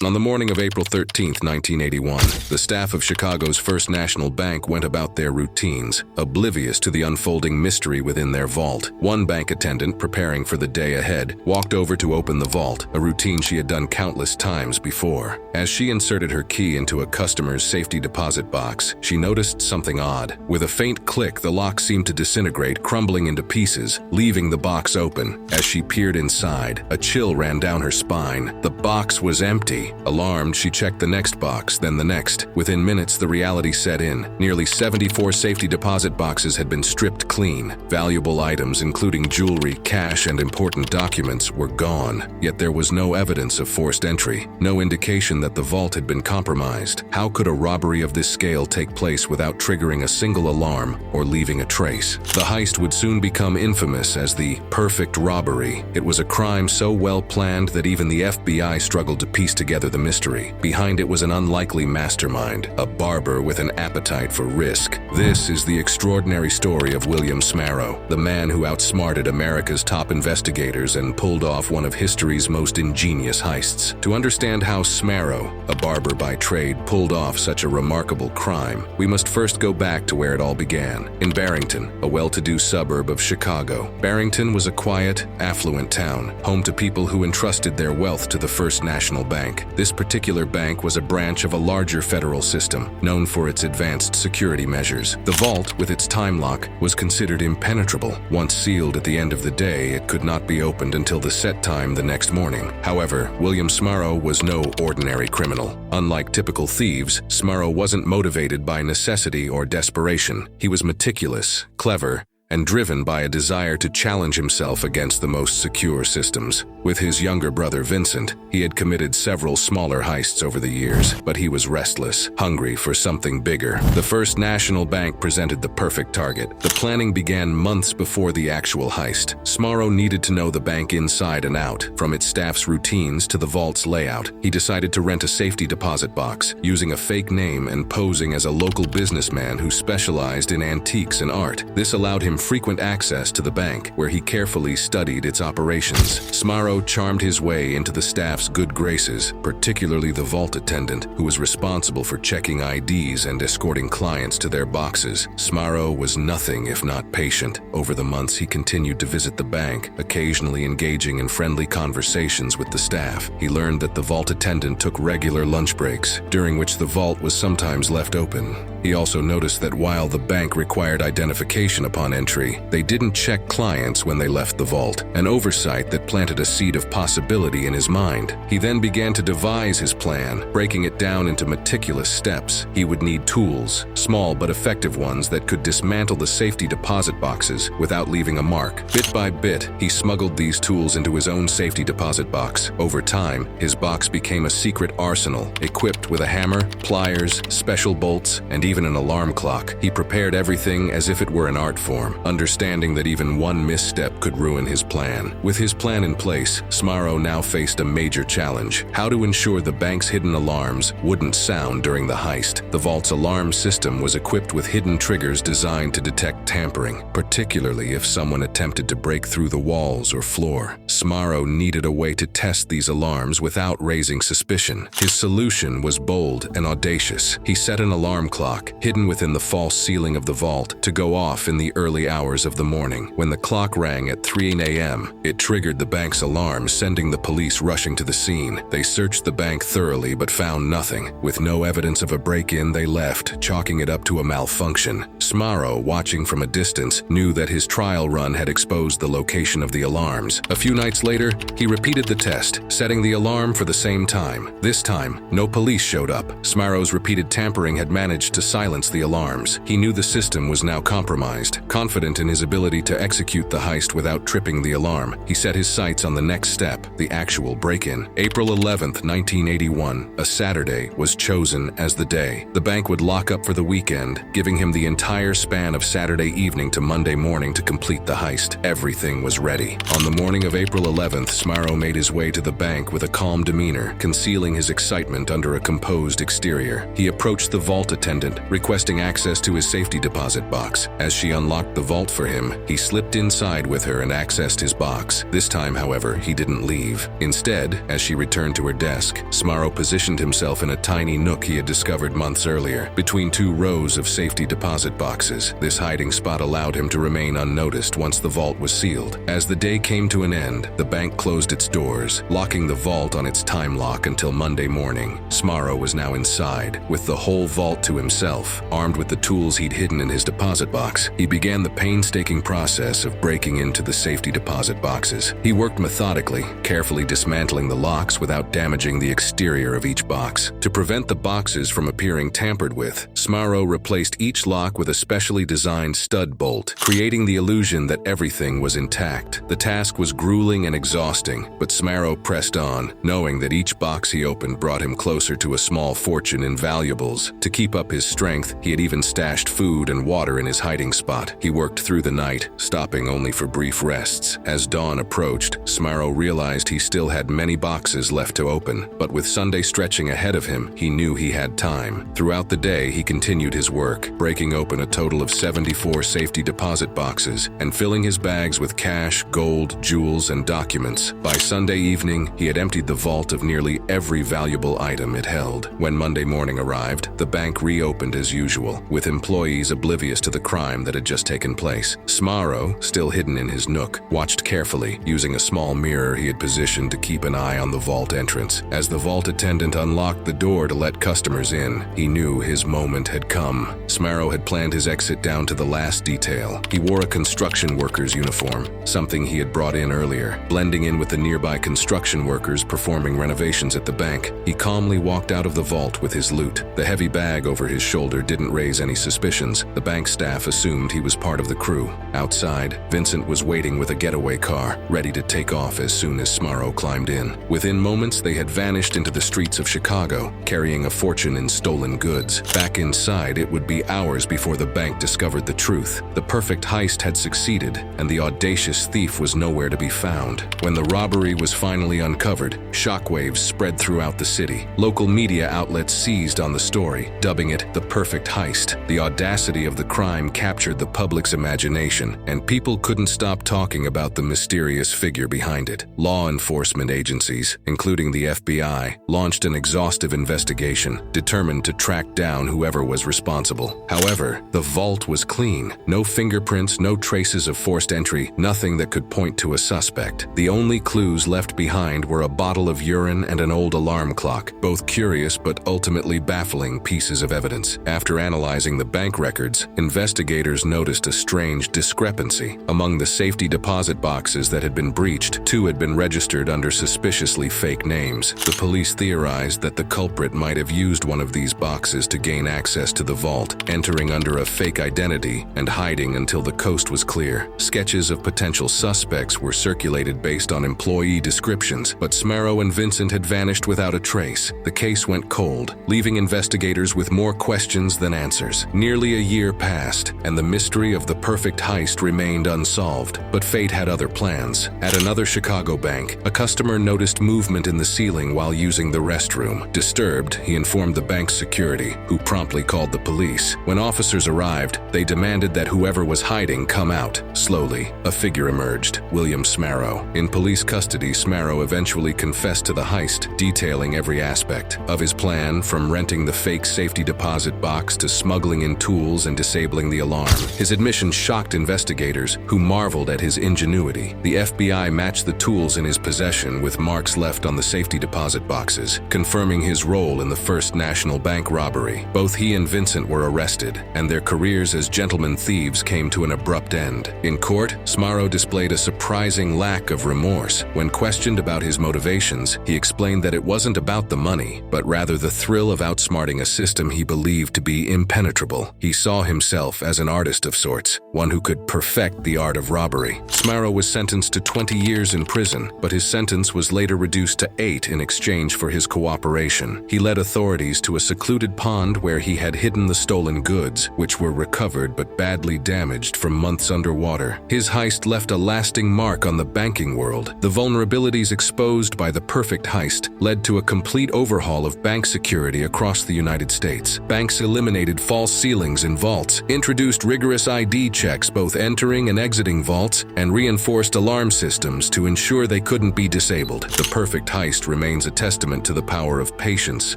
On the morning of April 13, 1981, the staff of Chicago's First National Bank went about their routines, oblivious to the unfolding mystery within their vault. One bank attendant, preparing for the day ahead, walked over to open the vault, a routine she had done countless times before. As she inserted her key into a customer's safety deposit box, she noticed something odd. With a faint click, the lock seemed to disintegrate, crumbling into pieces, leaving the box open. As she peered inside, a chill ran down her spine. The box was empty. Alarmed, she checked the next box, then the next. Within minutes, the reality set in. Nearly 74 safety deposit boxes had been stripped clean. Valuable items, including jewelry, cash, and important documents, were gone. Yet there was no evidence of forced entry, no indication that the vault had been compromised. How could a robbery of this scale take place without triggering a single alarm or leaving a trace? The heist would soon become infamous as the perfect robbery. It was a crime so well planned that even the FBI struggled to piece together the mystery. Behind it was an unlikely mastermind, a barber with an appetite for risk. This is the extraordinary story of William Smarrow, the man who outsmarted America's top investigators and pulled off one of history's most ingenious heists. To understand how Smarrow, a barber by trade, pulled off such a remarkable crime, we must first go back to where it all began, in Barrington, a well-to-do suburb of Chicago. Barrington was a quiet, affluent town, home to people who entrusted their wealth to the First National Bank. This particular bank was a branch of a larger federal system, known for its advanced security measures. The vault, with its time lock, was considered impenetrable. Once sealed at the end of the day, it could not be opened until the set time the next morning. However, William Smarrow was no ordinary criminal. Unlike typical thieves, Smarrow wasn't motivated by necessity or desperation. He was meticulous, clever, and driven by a desire to challenge himself against the most secure systems. With his younger brother Vincent, he had committed several smaller heists over the years, but he was restless, hungry for something bigger. The First National Bank presented the perfect target. The planning began months before the actual heist. Smarrow needed to know the bank inside and out, from its staff's routines to the vault's layout. He decided to rent a safety deposit box, using a fake name and posing as a local businessman who specialized in antiques and art. This allowed him frequent access to the bank, where he carefully studied its operations. Smarrow charmed his way into the staff's good graces, particularly the vault attendant, who was responsible for checking IDs and escorting clients to their boxes. Smarrow was nothing if not patient. Over the months, he continued to visit the bank, occasionally engaging in friendly conversations with the staff. He learned that the vault attendant took regular lunch breaks, during which the vault was sometimes left open. He also noticed that while the bank required identification upon entry, they didn't check clients when they left the vault, an oversight that planted a seed of possibility in his mind. He then began to devise his plan, breaking it down into meticulous steps. He would need tools, small but effective ones that could dismantle the safety deposit boxes without leaving a mark. Bit by bit, he smuggled these tools into his own safety deposit box. Over time, his box became a secret arsenal, equipped with a hammer, pliers, special bolts, and even an alarm clock. He prepared everything as if it were an art form, understanding that even one misstep could ruin his plan. With his plan in place, Smarrow now faced a major challenge: how to ensure the bank's hidden alarms wouldn't sound during the heist. The vault's alarm system was equipped with hidden triggers designed to detect tampering, particularly if someone attempted to break through the walls or floor. Smarrow needed a way to test these alarms without raising suspicion. His solution was bold and audacious. He set an alarm clock, hidden within the false ceiling of the vault, to go off in the early hours of the morning. When the clock rang at 3 a.m., it triggered the bank's alarm, sending the police rushing to the scene. They searched the bank thoroughly but found nothing. With no evidence of a break-in, they left, chalking it up to a malfunction. Smarrow, watching from a distance, knew that his trial run had exposed the location of the alarms. A few nights later, he repeated the test, setting the alarm for the same time. This time, no police showed up. Smarrow's repeated tampering had managed to silence the alarms. He knew the system was now compromised. Confident in his ability to execute the heist without tripping the alarm, he set his sights on the next step, the actual break-in. April 11th, 1981, a Saturday, was chosen as the day. The bank would lock up for the weekend, giving him the entire span of Saturday evening to Monday morning to complete the heist. Everything was ready. On the morning of April 11th, Smarrow made his way to the bank with a calm demeanor, concealing his excitement under a composed exterior. He approached the vault attendant, requesting access to his safety deposit box. As she unlocked the vault for him, he slipped inside with her and accessed his box. This time, however, he didn't leave. Instead, as she returned to her desk, Smarro positioned himself in a tiny nook he had discovered months earlier, between two rows of safety deposit boxes. This hiding spot allowed him to remain unnoticed once the vault was sealed. As the day came to an end, the bank closed its doors, locking the vault on its time lock until Monday morning. Smarro was now inside, with the whole vault to himself. Armed with the tools he'd hidden in his deposit box, he began the painstaking process of breaking into the safety deposit boxes. He worked methodically, carefully dismantling the locks without damaging the exterior of each box. To prevent the boxes from appearing tampered with, Smarro replaced each lock with a specially designed stud bolt, creating the illusion that everything was intact. The task was grueling and exhausting, but Smarro pressed on, knowing that each box he opened brought him closer to a small fortune in valuables. To keep up his strength, he had even stashed food and water in his hiding spot. He worked through the night, stopping only for brief rests. As dawn approached, Smarro realized he still had many boxes left to open, but with Sunday stretching ahead of him, he knew he had time. Throughout the day, he continued his work, breaking open a total of 74 safety deposit boxes and filling his bags with cash, gold, jewels, and documents. By Sunday evening, he had emptied the vault of nearly every valuable item it held. When Monday morning arrived, the bank reopened as usual, with employees oblivious to the crime that had just taken place. Smarro, still hidden in his nook, watched carefully, using a small mirror he had positioned to keep an eye on the vault entrance. As the vault attendant unlocked the door to let customers in, he knew his moment had come. Smarro had planned his exit down to the last detail. He wore a construction worker's uniform, something he had brought in earlier. Blending in with the nearby construction workers performing renovations at the bank, he calmly walked out of the vault with his loot. The heavy bag over his shoulder didn't raise any suspicions. The bank staff assumed he was part of the crew. Outside, Vincent was waiting with a getaway car, ready to take off as soon as Smarro climbed in. Within moments, they had vanished into the streets of Chicago, carrying a fortune in stolen goods. Back inside, it would be hours before the bank discovered the truth. The perfect heist had succeeded, and the audacious thief was nowhere to be found. When the robbery was finally uncovered, shockwaves spread throughout the city. Local media outlets seized on the story, dubbing it the perfect heist. The audacity of the crime captured the public's imagination, and people couldn't stop talking about the mysterious figure behind it. Law enforcement agencies, including the FBI, launched an exhaustive investigation, determined to track down whoever was responsible. However, the vault was clean. No fingerprints, no traces of forced entry, nothing that could point to a suspect. The only clues left behind were a bottle of urine and an old alarm clock, both curious but ultimately baffling pieces of evidence. After analyzing the bank records, investigators noticed a strange discrepancy. Among the safety deposit boxes that had been breached, 2 had been registered under suspiciously fake names. The police theorized that the culprit might have used one of these boxes to gain access to the vault, entering under a fake identity and hiding until the coast was clear. Sketches of potential suspects were circulated based on employee descriptions, but Smarro and Vincent had vanished without a trace. The case went cold, leaving investigators with more questions than answers. Nearly a year passed, and the mystery of the perfect heist remained unsolved, but fate had other plans. At another Chicago bank, a customer noticed movement in the ceiling while using the restroom. Disturbed, he informed the bank's security, who promptly called the police. When officers arrived, they demanded that whoever was hiding come out. Slowly, a figure emerged: William Smarro. In police custody, Smarro eventually confessed to the heist, detailing every aspect of his plan, from renting the fake safety deposit box to smuggling in tools and disabling the alarm. His admission shocked investigators, who marveled at his ingenuity. The FBI matched the tools in his possession with marks left on the safety deposit boxes, confirming his role in the first national bank robbery. Both he and Vincent were arrested, and their careers as gentlemen thieves came to an abrupt end. In court, Smarro displayed a surprising lack of remorse. When questioned about his motivations, he explained that it wasn't about the money, but rather the thrill of outsmarting a system he believed to be impenetrable. He saw himself as an artist of sorts, one who could perfect the art of robbery. Smarro was sentenced to 20 years in prison, but his sentence was later reduced to 8 in exchange for his cooperation. He led authorities to a secluded pond where he had hidden the stolen goods, which were recovered but badly damaged from months underwater. His heist left a lasting mark on the banking world. The vulnerabilities exposed by the perfect heist led to a complete overhaul of bank security across the United States. Banks eliminated false ceilings in vaults, introduced rigorous ID ID checks both entering and exiting vaults and reinforced alarm systems to ensure they couldn't be disabled. The perfect heist remains a testament to the power of patience,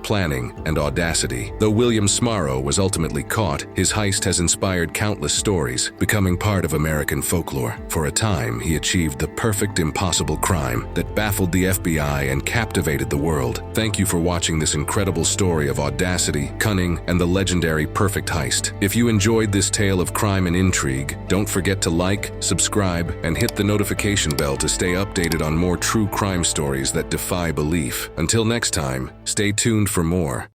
planning, and audacity. Though William Smarrow was ultimately caught, his heist has inspired countless stories, becoming part of American folklore. For a time, he achieved the perfect impossible crime that baffled the FBI and captivated the world. Thank you for watching this incredible story of audacity, cunning, and the legendary perfect heist. If you enjoyed this tale of crime and intrigue, don't forget to like, subscribe, and hit the notification bell to stay updated on more true crime stories that defy belief. Until next time, stay tuned for more.